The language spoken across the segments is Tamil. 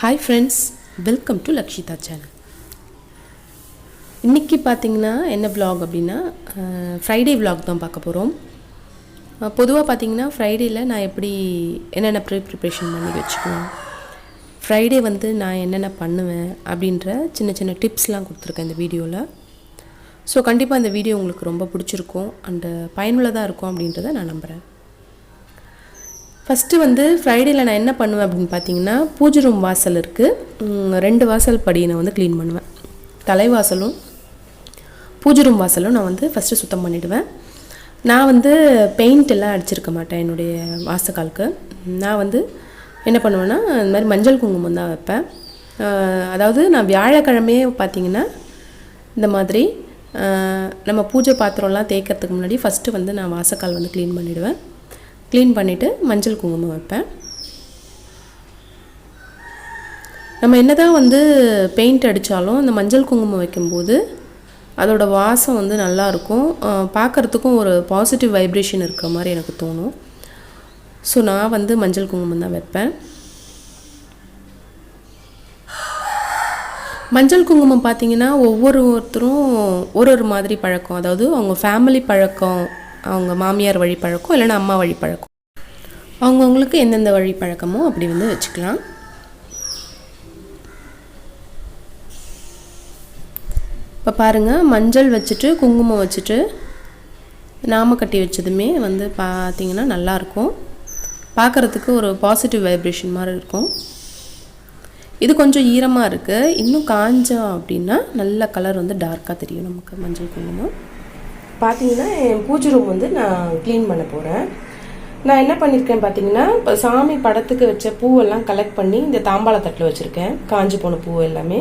Hi friends, welcome to Lakshita channel. இன்னைக்கு பாத்தீங்கன்னா என்ன vlog அப்படினா ஃப்ரைடே vlog தான் பார்க்க போறோம். பொதுவா பாத்தீங்கன்னா ஃப்ரைடேல நான் எப்படி என்னென்ன ப்ரிப்பரேஷன் பண்ணி வெச்சுக்குவேன். ஃப்ரைடே வந்து நான் என்னென்ன பண்ணுவேன் அப்படிங்கற சின்ன டிப்ஸ்லாம் கொடுத்திருக்கேன் இந்த வீடியோல. சோ கண்டிப்பா இந்த வீடியோ உங்களுக்கு ரொம்ப பிடிச்சிருக்கும் and பயனுள்ளதா இருக்கும் அப்படின்றதை நான் நம்புறேன். ஃபர்ஸ்ட் வந்து ஃப்ரைடேல நான் என்ன பண்ணுவேன் அப்படினு பாத்தீங்கன்னா பூஜை ரூம் வாசல் இருக்கு. ரெண்டு வாசல் படியை நான் வந்து க்ளீன் பண்ணுவேன். தலைவாசலும் பூஜை ரூம் வாசலும் நான் வந்து ஃபர்ஸ்ட் சுத்தம் பண்ணிடுவேன். நான் வந்து பெயிண்ட் எல்லாம் அடிச்சிருக்க மாட்டேன் என்னுடைய வாசகாலுக்கு. நான் வந்து என்ன பண்ணுவேன்னா இந்த மாதிரி மஞ்சள் குங்குமம் தான் வைப்பேன். அதாவது நான் வியாழக்கிழமையே பாத்தீங்கன்னா இந்த மாதிரி நம்ம பூஜை பாத்திரம்லாம் தேய்க்கிறதுக்கு முன்னாடி ஃபர்ஸ்ட் வந்து நான் வாசகால் வந்து க்ளீன் பண்ணிடுவேன். க்ளீன் பண்ணிட்டு மஞ்சள் குங்குமம் வைப்பேன். நம்ம என்னதான் வந்து பெயிண்ட் அடிச்சாலும் அந்த மஞ்சள் குங்குமம் வைக்கும்போது அதோட வாசம் வந்து நல்லா இருக்கும். பார்க்கிறதுக்கும் ஒரு பாசிட்டிவ் வைப்ரேஷன் இருக்க மாதிரி எனக்கு தோணும். சோ நான் வந்து மஞ்சள் குங்குமம் தான் வைப்பேன். மஞ்சள் குங்குமம் பாத்தீங்கன்னா ஒவ்வொருத்தரும் ஒரு மாதிரி பழக்கம். அதாவது அவங்க ஃபேமிலி பழக்கம், அவங்க மாமியார் வழி பழக்கம் இல்லனா அம்மா வழி பழக்கம். அவங்களுக்கு என்னென்ன வழி பழக்கமோ அப்படி வந்து வெச்சுக்கலாம். இப்ப பாருங்க மஞ்சள் வச்சிட்டு குங்குமம் வச்சிட்டு நாம கட்டி வச்சதுமே வந்து பாத்தீங்கன்னா நல்லா இருக்கும். பார்க்கிறதுக்கு ஒரு பாசிட்டிவ் வைப்ரேஷன் மாதிரி இருக்கும். இது கொஞ்சம் ஈரமா இருக்கு. இன்னும் காஞ்சா அப்படினா நல்ல கலர் வந்து டார்க்கா தெரியும் நமக்கு மஞ்சள் குங்குமம். பாத்தீங்கன்னா பூஜை ரூம் வந்து நான் க்ளீன் பண்ண போறேன். நான் என்ன பண்ணிருக்கேன் பாத்தீங்கன்னா சாமி படத்துக்கு வச்ச பூவெல்லாம் கலெக்ட் பண்ணி இந்த தாம்பாள தட்டுல வச்சிருக்கேன். காஞ்சு போன பூ எல்லாமே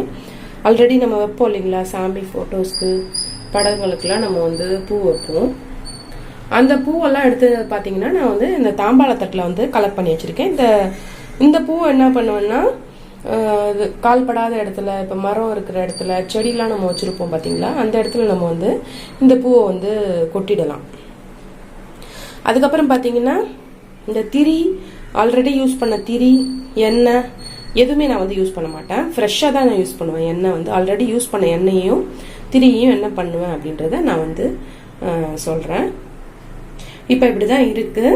ஆல்ரெடி நம்ம வைப்போம் இல்லைங்களா, சாமி போட்டோஸ்க்கு படங்களுக்குலாம் நம்ம வந்து பூ வைப்போம். அந்த பூவெல்லாம் எடுத்து பாத்தீங்கன்னா நான் வந்து இந்த தாம்பாள தட்டுல வந்து கலெக்ட் பண்ணி வச்சிருக்கேன். இந்த பூவை என்ன பண்ணுவேன்னா கால்படாத இடத்துல, இப்ப மரம் இருக்கிற இடத்துல, செடிலாம் நம்ம வச்சிருப்போம் பாத்தீங்களா, அந்த இடத்துல நம்ம வந்து இந்த பூவை வந்து கொட்டிடலாம். அதுக்கப்புறம் பாத்தீங்கன்னா இந்த திரி, ஆல்ரெடி யூஸ் பண்ண திரி, எண்ணெய் எதுவுமே நான் வந்து யூஸ் பண்ண மாட்டேன். ஃப்ரெஷ்ஷா தான் நான் யூஸ் பண்ணுவேன். எண்ணெய் வந்து ஆல்ரெடி யூஸ் பண்ண எண்ணெயையும் திரியையும் என்ன பண்ணுவேன் அப்படின்றத நான் வந்து சொல்றேன். இப்ப இப்படிதான் இருக்கு.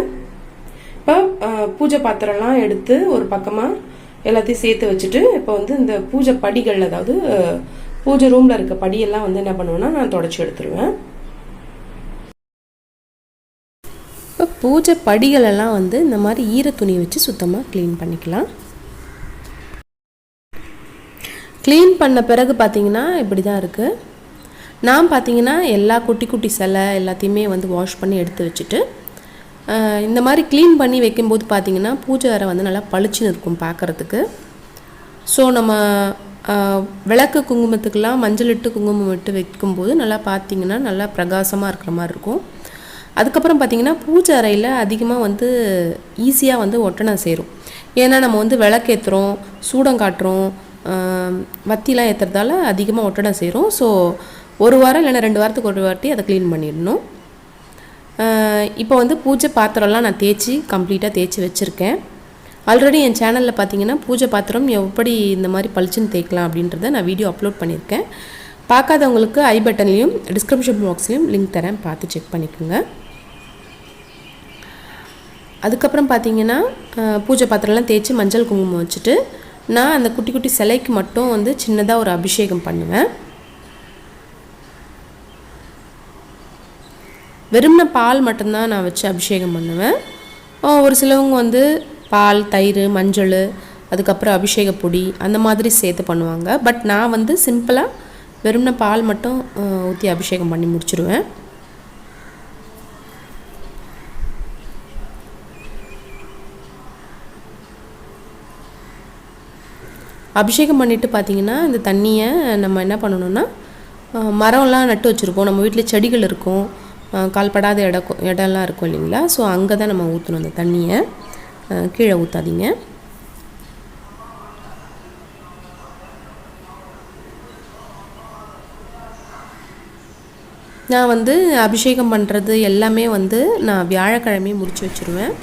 இப்ப பூஜை பாத்திரம்லாம் எடுத்து ஒரு பக்கமா எல்லாத்தையும் சேர்த்து வச்சுட்டு இப்போ வந்து இந்த பூஜை படிகள், அதாவது பூஜை ரூம்ல இருக்க படியெல்லாம் வந்து என்ன பண்ணுவேன்னா நான் தொடச்சி எடுத்துருவேன். பூஜை படிகள் எல்லாம் வந்து இந்த மாதிரி ஈர துணி வச்சு சுத்தமா க்ளீன் பண்ணிக்கலாம். க்ளீன் பண்ண பிறகு பாத்தீங்கன்னா இப்படிதான் இருக்கு. நான் பாத்தீங்கன்னா எல்லா குட்டி சிலை எல்லாத்தையுமே வந்து வாஷ் பண்ணி எடுத்து வச்சுட்டு இந்த மாதிரி க்ளீன் பண்ணி வைக்கும்போது பாத்தீங்கன்னா பூஜை அறை வந்து நல்லா பளிச்சுன்னு இருக்கும் பார்க்கறதுக்கு. ஸோ நம்ம விளக்கு குங்குமத்துக்கெல்லாம் மஞ்சள் இட்டு குங்குமம் இட்டு வைக்கும்போது நல்லா பார்த்தீங்கன்னா நல்லா பிரகாசமாக இருக்கிற மாதிரி இருக்கும். அதுக்கப்புறம் பார்த்தீங்கன்னா பூஜை அறையில் அதிகமாக வந்து ஈஸியாக வந்து ஒட்டனை சேரும். ஏன்னா நம்ம வந்து விளக்கு ஏற்றுறோம், சூடம் காட்டுறோம், வத்திலாம் ஏற்றுறதால அதிகமாக ஒட்டனை சேரும். ஸோ ஒரு வாரம் இல்லைன்னா 2 வாரத்துக்கு ஒரு வாட்டி அதை க்ளீன் பண்ணிடணும். இப்போ வந்து பூஜை பாத்திரம்லாம் நான் கம்ப்ளீட்டாக தேய்ச்சி வச்சுருக்கேன். ஆல்ரெடி என் சேனலில் பார்த்தீங்கன்னா பூஜை பாத்திரம் எப்படி இந்த மாதிரி பளிச்சுன்னு தேய்க்கலாம் அப்படின்றத நான் வீடியோ அப்லோட் பண்ணியிருக்கேன். பார்க்காதவங்களுக்கு ஐ பட்டன்லையும் டிஸ்கிரிப்ஷன் பாக்ஸ்லையும் லிங்க் தரேன், பார்த்து செக் பண்ணிக்கோங்க. அதுக்கப்புறம் பார்த்தீங்கன்னா பூஜை பாத்திரம்லாம் தேய்ச்சி மஞ்சள் குங்குமம் வச்சுட்டு நான் அந்த குட்டி சிலைக்கு மட்டும் வந்து சின்னதாக ஒரு அபிஷேகம் பண்ணுவேன். வெறும்ன பால் மட்டும்தான் நான் வச்சு அபிஷேகம் பண்ணுவேன். ஒரு சிலவங்க வந்து பால், தயிர், மஞ்சள், அதுக்கப்புறம் அபிஷேக பொடி அந்த மாதிரி சேர்த்து பண்ணுவாங்க. பட் நான் வந்து சிம்பிளாக வெறும்ன பால் மட்டும் ஊற்றி அபிஷேகம் பண்ணி முடிச்சிருவேன். அபிஷேகம் பண்ணிட்டு பார்த்தீங்கன்னா இந்த தண்ணியை நம்ம என்ன பண்ணணும்னா மரம்லாம் நட்டு வச்சுருப்போம், நம்ம வீட்டில் செடிகள் இருக்கும், கால்படாத இடம்லாம் இருக்கும் இல்லைங்களா, ஸோ அங்கே தான் நம்ம ஊற்றணும் அந்த தண்ணியை, கீழே ஊற்றாதீங்க. நான் வந்து அபிஷேகம் பண்ணுறது எல்லாமே வந்து நான் வியாழக்கிழமையே முடிச்சு வச்சுருவேன்.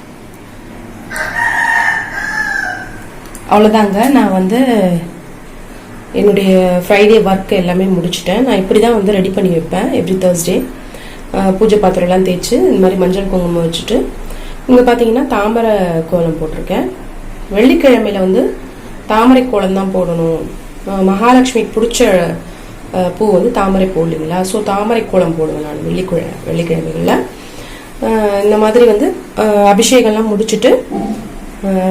அவ்வளோதாங்க. நான் வந்து என்னுடைய ஃப்ரைடே ஒர்க் எல்லாமே முடிச்சிட்டேன். நான் இப்படி தான் வந்து ரெடி பண்ணி வைப்பேன் எவ்ரி தேர்ஸ்டே. பூஜை பாத்திரம்லாம் தேய்ச்சி இந்த மாதிரி மஞ்சள் குங்குமம் வச்சுட்டு இங்கே பார்த்தீங்கன்னா தாமரை கோலம் போட்டிருக்கேன். வெள்ளிக்கிழமையில் வந்து தாமரை கோலம் தான் போடணும். மகாலட்சுமிக்கு பிடிச்ச பூ வந்து தாமரை பூ இல்லைங்களா? ஸோ தாமரை கோலம் போடுவேன் நான் வெள்ளிக்கிழமைகளில். இந்த மாதிரி வந்து அபிஷேகம்லாம் முடிச்சுட்டு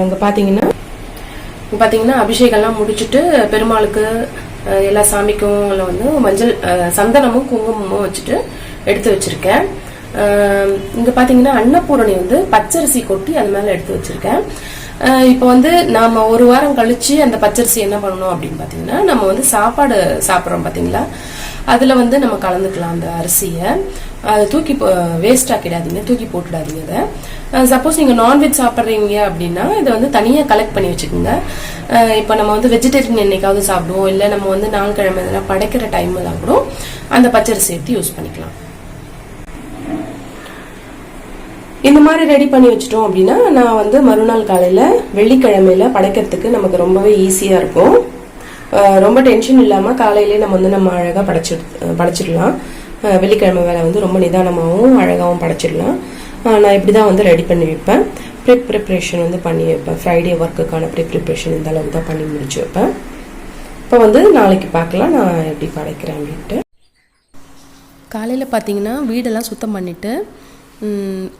இங்கே பார்த்தீங்கன்னா அபிஷேகம்லாம் முடிச்சுட்டு பெருமாளுக்கு எல்லா சாமிக்கும் வந்து மஞ்சள் சந்தனமும் குங்குமமும் வச்சுட்டு எடுத்து வச்சிருக்கேன். இங்கே பார்த்தீங்கன்னா அன்னபூரணி வந்து பச்சரிசி கொட்டி அது மேலே எடுத்து வச்சிருக்கேன். இப்போ வந்து நாம ஒரு வாரம் கழிச்சு அந்த பச்சரிசி என்ன பண்ணணும் அப்படின்னு பார்த்தீங்கன்னா, நம்ம வந்து சாப்பாடு சாப்பிட்றோம் பார்த்தீங்களா, அதில் வந்து நம்ம கலந்துக்கலாம் அந்த அரிசியை. அதை தூக்கி வேஸ்ட் ஆக்கிடாதீங்க, தூக்கி போட்டுடாதீங்க. அதை சப்போஸ் நீங்கள் நான்வெஜ் சாப்பிட்றீங்க அப்படின்னா இதை வந்து தனியாக கலெக்ட் பண்ணி வச்சுக்கோங்க. இப்போ நம்ம வந்து வெஜிடேரியன் என்னைக்காவது சாப்பிடுவோம், இல்லை நம்ம வந்து நாள் கிழமை இதெல்லாம் படைக்கிற டைம்லாம் கூட அந்த பச்சரிசி எடுத்து யூஸ் பண்ணிக்கலாம். இந்த மாதிரி ரெடி பண்ணி வச்சிட்டோம் அப்படின்னா நான் வந்து மறுநாள் காலையில் வெள்ளிக்கிழமையில படைக்கிறதுக்கு நமக்கு ரொம்பவே ஈஸியாக இருக்கும். ரொம்ப டென்ஷன் இல்லாமல் காலையிலே நம்ம அழகாக படைச்சிடலாம். வெள்ளிக்கிழமை வேலை வந்து ரொம்ப நிதானமாகவும் அழகாகவும் படைச்சிடலாம். நான் இப்படி தான் வந்து ரெடி பண்ணி வைப்பேன். ப்ரிப்ரேஷன் வந்து பண்ணி வைப்பேன். ஃப்ரைடே ஒர்க்குக்கான ப்ரிப்ரேஷன் இந்த அளவுக்கு தான் பண்ணி முடிச்சு வைப்பேன். இப்போ வந்து நாளைக்கு பார்க்கலாம் நான் எப்படி படைக்கிறேன் அப்படின்ட்டு. காலையில் பார்த்தீங்கன்னா வீடெல்லாம் சுத்தம் பண்ணிவிட்டு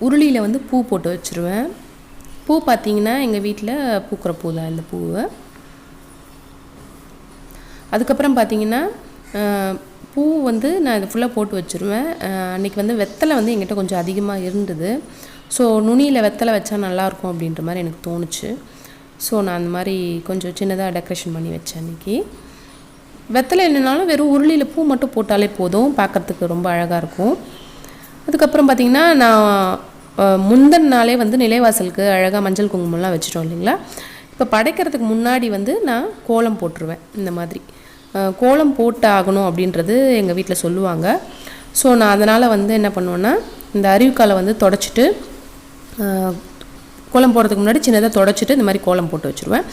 உருளியில் வந்து பூ போட்டு வச்சுருவேன். பூ பார்த்தீங்கன்னா எங்கள் வீட்டில் பூக்கிற பூ தான் இந்த பூவை. அதுக்கப்புறம் பார்த்தீங்கன்னா பூ வந்து நான் இதை ஃபுல்லாக போட்டு வச்சுருவேன். அன்றைக்கி வந்து வெத்தலை வந்து எங்கிட்ட கொஞ்சம் அதிகமாக இருந்தது. ஸோ நுனியில் வெத்தலை வச்சா நல்லாயிருக்கும் அப்படின்ற மாதிரி எனக்கு தோணுச்சு. ஸோ நான் அந்த மாதிரி கொஞ்சம் சின்னதாக டெக்கரேஷன் பண்ணி வச்சேன். அன்றைக்கி வெத்தலை இல்லைனாலும் வெறும் உருளியில் பூ மட்டும் போட்டாலே போதும், பார்க்குறதுக்கு ரொம்ப அழகாக இருக்கும். அதுக்கப்புறம் பார்த்திங்கன்னா நான் முந்தின நாளே வந்து நிலைவாசலுக்கு அழகாக மஞ்சள் குங்குமம்லாம் வச்சுட்டோம் இல்லைங்களா. இப்போ படைக்கிறதுக்கு முன்னாடி வந்து நான் கோலம் போட்டுருவேன். இந்த மாதிரி கோலம் போட்டு ஆகணும் அப்படின்றது எங்கள் வீட்டில் சொல்லுவாங்க. ஸோ நான் அதனால் வந்து என்ன பண்ணுவேன்னா, இந்த அருவிக்காலை வந்து தொடச்சிட்டு கோலம் போடுறதுக்கு முன்னாடி சின்னதாக தொடச்சிட்டு இந்த மாதிரி கோலம் போட்டு வச்சுருவேன்.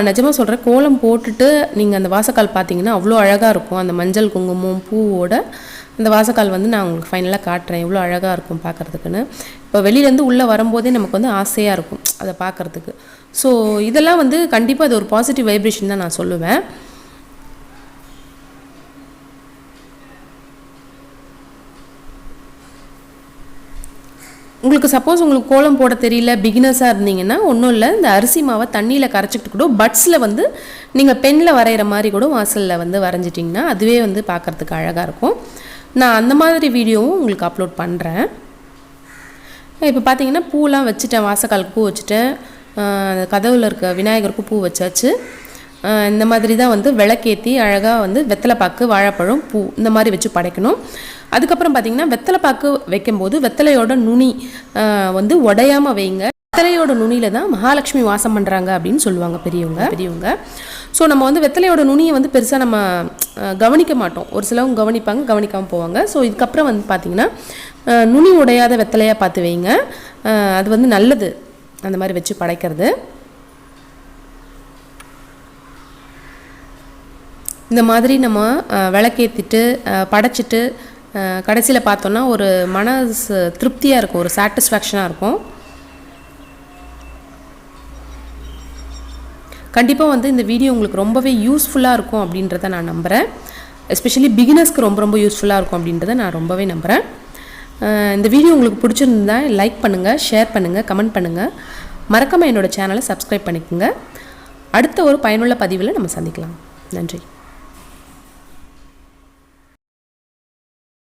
நிஜமாக சொல்கிறேன், கோலம் போட்டுட்டு நீங்கள் அந்த வாசக்கால் பார்த்தீங்கன்னா அவ்வளோ அழகாக இருக்கும். அந்த மஞ்சள் குங்குமம் பூவோட அந்த வாசக்கால் வந்து நான் உங்களுக்கு ஃபைனலாக காட்டுறேன் எவ்வளோ அழகாக இருக்கும் பார்க்குறதுக்குன்னு. இப்போ வெளியிலேருந்து உள்ளே வரும்போதே நமக்கு வந்து ஆசையாக இருக்கும் அதை பார்க்குறதுக்கு. ஸோ இதெல்லாம் வந்து கண்டிப்பாக அது ஒரு பாசிட்டிவ் வைப்ரேஷன் தான் நான் சொல்லுவேன். உங்களுக்கு சப்போஸ் உங்களுக்கு கோலம் போட தெரியல, பிகினர்ஸாக இருந்தீங்கன்னா ஒன்றும் இல்லை, இந்த அரிசி மாவை தண்ணியில் கரைச்சிக்கிட்டு கூட பட்ஸில் வந்து நீங்கள் பெண்ணில் வரைகிற மாதிரி கூட வாசலில் வந்து வரைஞ்சிட்டிங்கன்னா அதுவே வந்து பார்க்குறதுக்கு அழகாக இருக்கும். நான் அந்த மாதிரி வீடியோவும் உங்களுக்கு அப்லோட் பண்ணுறேன். இப்போ பார்த்தீங்கன்னா பூலாம் வச்சுட்டேன், வாசக்காலுக்கு பூ வச்சுட்டேன், கதவுல இருக்க விநாயகருக்கு பூ வச்சாச்சு. இந்த மாதிரி தான் வந்து விளக்கேற்றி அழகாக வந்து வெத்தலைப்பாக்கு, வாழைப்பழம், பூ இந்த மாதிரி வச்சு படைக்கணும். அதுக்கப்புறம் பார்த்தீங்கன்னா வெத்தலைப்பாக்கு வைக்கும்போது வெத்தலையோட நுனி வந்து உடையாமல் வைங்க. வெத்தலையோட நுனியில் தான் மகாலட்சுமி வாசம் பண்ணுறாங்க அப்படின்னு சொல்லுவாங்க பெரியவங்க. ஸோ நம்ம வந்து வெத்தலையோட நுனியை வந்து பெருசாக நம்ம கவனிக்க மாட்டோம். ஒரு சிலவங்க கவனிப்பாங்க, கவனிக்காமல் போவாங்க. ஸோ இதுக்கப்புறம் வந்து பார்த்திங்கன்னா நுனி உடையாத வெத்தலையாக பார்த்து வைங்க. அது வந்து நல்லது அந்த மாதிரி வச்சு படைக்கிறது. இந்த மாதிரி நம்ம விளக்கேற்றிட்டு படைச்சிட்டு கடைசியில் பார்த்தோன்னா ஒரு மனசு திருப்தியாக இருக்கும், ஒரு சாட்டிஸ்ஃபேக்ஷனாக இருக்கும். கண்டிப்பாக வந்து இந்த வீடியோ உங்களுக்கு ரொம்பவே யூஸ்ஃபுல்லாக இருக்கும் அப்படின்றத நான் நம்புகிறேன். எஸ்பெஷலி பிகினர்ஸ்க்கு ரொம்ப யூஸ்ஃபுல்லாக இருக்கும் அப்படின்றத நான் ரொம்பவே நம்புகிறேன். இந்த வீடியோ உங்களுக்கு பிடிச்சிருந்தா லைக் பண்ணுங்கள், ஷேர் பண்ணுங்கள், கமெண்ட் பண்ணுங்கள். மறக்காமல் என்னோடய சேனலை சப்ஸ்கிரைப் பண்ணிக்கோங்க. அடுத்த ஒரு பயனுள்ள பதிவில் நம்ம சந்திக்கலாம். நன்றி.